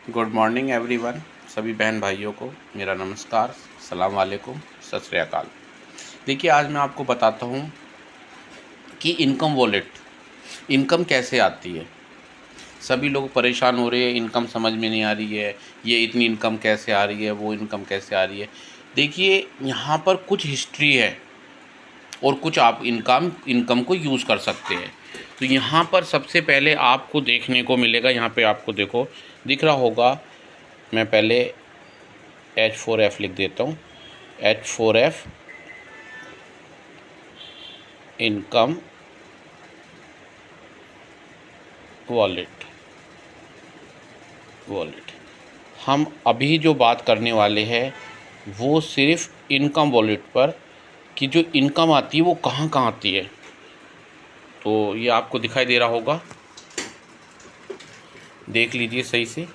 Good morning everyone. सभी बहन भाइयों को मेरा नमस्कार, सलाम वालेकुम, सत श्री अकाल। देखिए, आज मैं आपको बताता हूँ कि इनकम वॉलेट, इनकम कैसे आती है। सभी लोग परेशान हो रहे हैं, इनकम समझ में नहीं आ रही है, ये इतनी इनकम कैसे आ रही है, वो इनकम कैसे आ रही है। देखिए, यहाँ पर कुछ हिस्ट्री है और कुछ आप इनकम को यूज़ कर सकते हैं। तो यहाँ पर सबसे पहले आपको देखने को मिलेगा, यहाँ पे आपको देखो दिख रहा होगा। मैं पहले H4F लिख देता हूँ। H4F income wallet. हम अभी जो बात करने वाले हैं वो सिर्फ इनकम वॉलेट पर कि जो इनकम आती है वो कहाँ कहाँ आती है। तो ये आपको दिखाई दे रहा होगा, देख लीजिए सही से।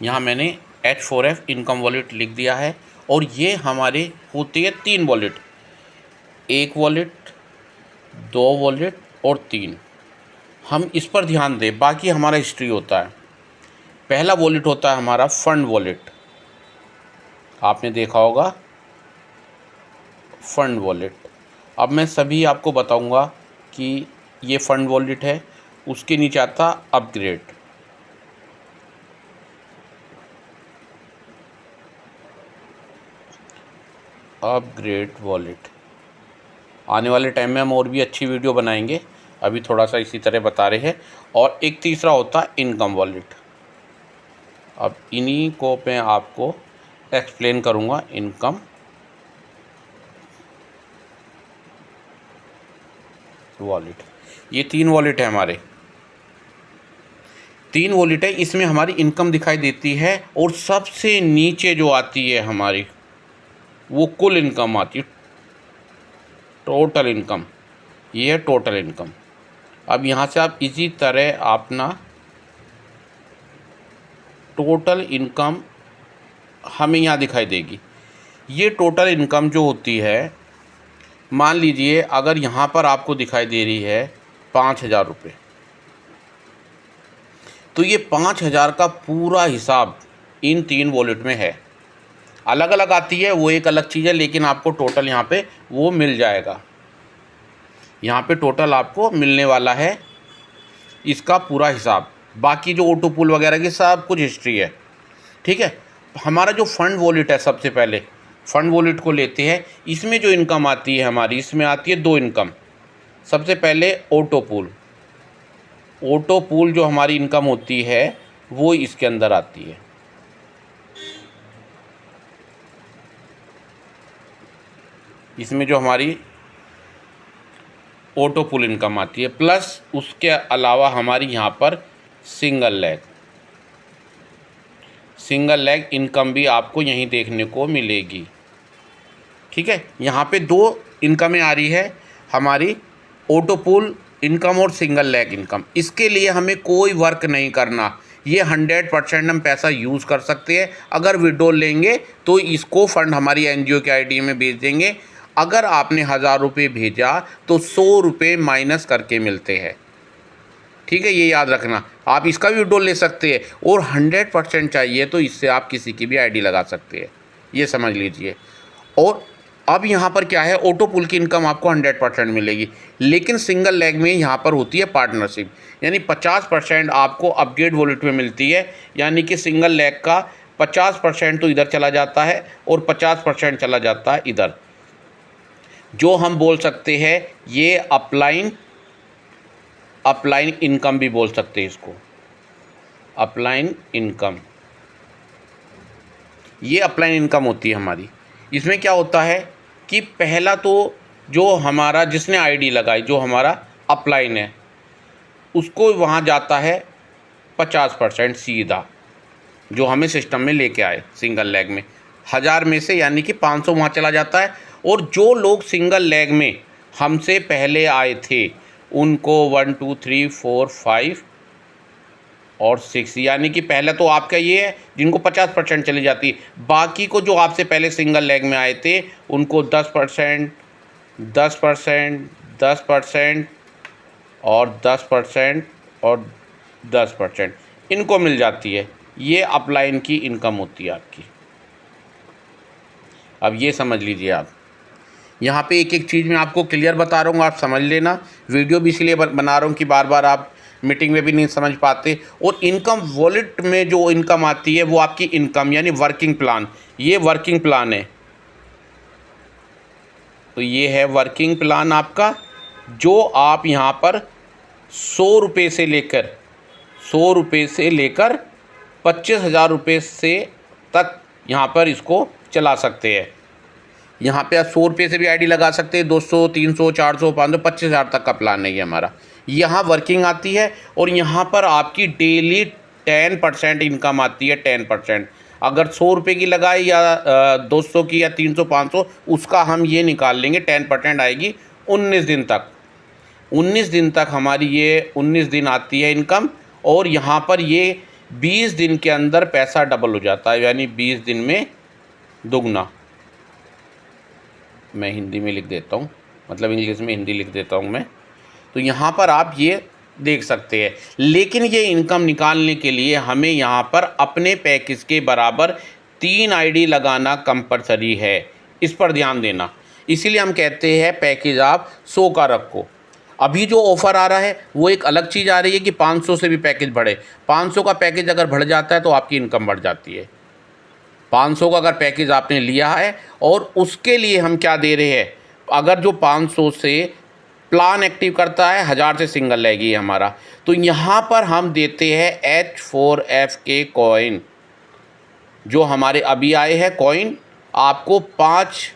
यहाँ मैंने H4F इनकम वॉलेट लिख दिया है और ये हमारे होते हैं 3 वॉलेट, 1 वॉलेट, 2 वॉलेट और 3। हम इस पर ध्यान दें, बाकी हमारा हिस्ट्री होता है। पहला वॉलेट होता है हमारा फंड वॉलेट, आपने देखा होगा फंड वॉलेट। अब मैं सभी आपको बताऊंगा कि ये फंड वॉलेट है। उसके नीचे आता अपग्रेड, वॉलेट। आने वाले टाइम में हम और भी अच्छी वीडियो बनाएंगे, अभी थोड़ा सा इसी तरह बता रहे हैं। और एक तीसरा होता है इनकम वॉलेट। अब इन्हीं को मैं आपको एक्सप्लेन करूंगा। इनकम वॉलेट, ये 3 वॉलेट है हमारे, 3 वॉलेट है। इसमें हमारी इनकम दिखाई देती है और सबसे नीचे जो आती है हमारी वो कुल इनकम आती है, टोटल इनकम। ये है टोटल इनकम। अब यहाँ से आप इसी तरह अपना टोटल इनकम हमें यहाँ दिखाई देगी। ये टोटल इनकम जो होती है, मान लीजिए अगर यहाँ पर आपको दिखाई दे रही है 5,000 रुपये, तो ये 5,000 का पूरा हिसाब इन 3 वॉलेट में है। अलग अलग आती है वो एक अलग चीज़ है, लेकिन आपको टोटल यहाँ पे वो मिल जाएगा। यहाँ पे टोटल आपको मिलने वाला है इसका पूरा हिसाब। बाकी जो ऑटो पूल वगैरह की सब कुछ हिस्ट्री है, ठीक है। हमारा जो फंड वॉलेट है, सबसे पहले फंड वॉलेट को लेते हैं। इसमें जो इनकम आती है हमारी, इसमें आती है 2 इनकम। सबसे पहले ऑटो पूल जो हमारी इनकम होती है वो इसके अंदर आती है। इसमें जो हमारी ऑटो पूल इनकम आती है, प्लस उसके अलावा हमारी यहाँ पर सिंगल लेग इनकम भी आपको यहीं देखने को मिलेगी, ठीक है। यहाँ पे 2 इनकमें आ रही है हमारी, ऑटो पूल इनकम और सिंगल लेग इनकम। इसके लिए हमें कोई वर्क नहीं करना, ये 100% हम पैसा यूज़ कर सकते हैं। अगर विड्रॉल लेंगे तो इसको फंड हमारी एनजीओ के आईडी में भेज देंगे। अगर आपने 1,000 रुपये भेजा तो 100 रुपये माइनस करके मिलते हैं, ठीक है। ये याद रखना, आप इसका भी विड्रॉल ले सकते हैं। और 100% चाहिए तो इससे आप किसी की भी आईडी लगा सकते हैं, ये समझ लीजिए। और अब यहाँ पर क्या है, ऑटो पुल की इनकम आपको 100% मिलेगी, लेकिन सिंगल लेग में यहाँ पर होती है पार्टनरशिप, यानी 50% आपको अपग्रेड वॉलेट में मिलती है। यानी कि सिंगल लेग का 50% तो इधर चला जाता है और 50% चला जाता है इधर। जो हम बोल सकते हैं ये अपलाइन इनकम भी बोल सकते हैं इसको, अपलाइन इनकम। ये अपलाइन इनकम होती है हमारी। इसमें क्या होता है कि पहला तो जो हमारा जिसने आईडी लगाई, जो हमारा अपलाइन है, उसको वहाँ जाता है 50% सीधा, जो हमें सिस्टम में लेके आए सिंगल लेग में। 1,000 में से यानी कि 500 वहाँ चला जाता है। और जो लोग सिंगल लेग में हमसे पहले आए थे उनको 1 2 3 4 5 और 6, यानी कि पहला तो आपका ये है जिनको 50% चली जाती है। बाकी को जो आपसे पहले सिंगल लेग में आए थे उनको 10%, 10%, 10% और 10% और 10% इनको मिल जाती है। ये अपलाइन की इनकम होती है आपकी। अब ये समझ लीजिए आप, यहाँ पे एक एक चीज़ मैं आपको क्लियर बता रहा हूँ, आप समझ लेना। वीडियो भी इसलिए बना रहा हूँ कि बार बार आप मीटिंग में भी नहीं समझ पाते। और इनकम वॉलेट में जो इनकम आती है वो आपकी इनकम यानी वर्किंग प्लान, ये वर्किंग प्लान है। तो ये है वर्किंग प्लान आपका, जो आप यहाँ पर 100 रुपये से लेकर 25,000 रुपये से तक यहाँ पर इसको चला सकते हैं। यहाँ पे आप 100 रुपये से भी आईडी लगा सकते हैं, 200, 300, 400, 500, 25,000 तक का प्लान नहीं है हमारा। यहाँ वर्किंग आती है और यहाँ पर आपकी डेली 10% इनकम आती है, 10%। अगर 100 रुपये की लगाए या 200 की या 300, 500, उसका हम ये निकाल लेंगे, 10% आएगी 19 दिन तक। 19 दिन तक हमारी ये 19 दिन आती है इनकम। और यहाँ पर ये 20 दिन के अंदर पैसा डबल हो जाता है, यानी 20 दिन में दुगना। मैं हिंदी में लिख देता हूँ, मतलब इंग्लिश में हिंदी लिख देता हूँ मैं। तो यहाँ पर आप ये देख सकते हैं। लेकिन ये इनकम निकालने के लिए हमें यहाँ पर अपने पैकेज के बराबर 3 आईडी लगाना कंपलसरी है, इस पर ध्यान देना। इसीलिए हम कहते हैं पैकेज आप 100 का रखो। अभी जो ऑफ़र आ रहा है वो एक अलग चीज़ आ रही है कि 500 से भी पैकेज बढ़े। 500 का पैकेज अगर बढ़ जाता है तो आपकी इनकम बढ़ जाती है। 500 का अगर पैकेज आपने लिया है और उसके लिए हम क्या दे रहे हैं, अगर जो 500 से प्लान एक्टिव करता है 1000 से सिंगल लेगी हमारा, तो यहाँ पर हम देते हैं H4F के कॉइन, जो हमारे अभी आए हैं कॉइन। आपको 5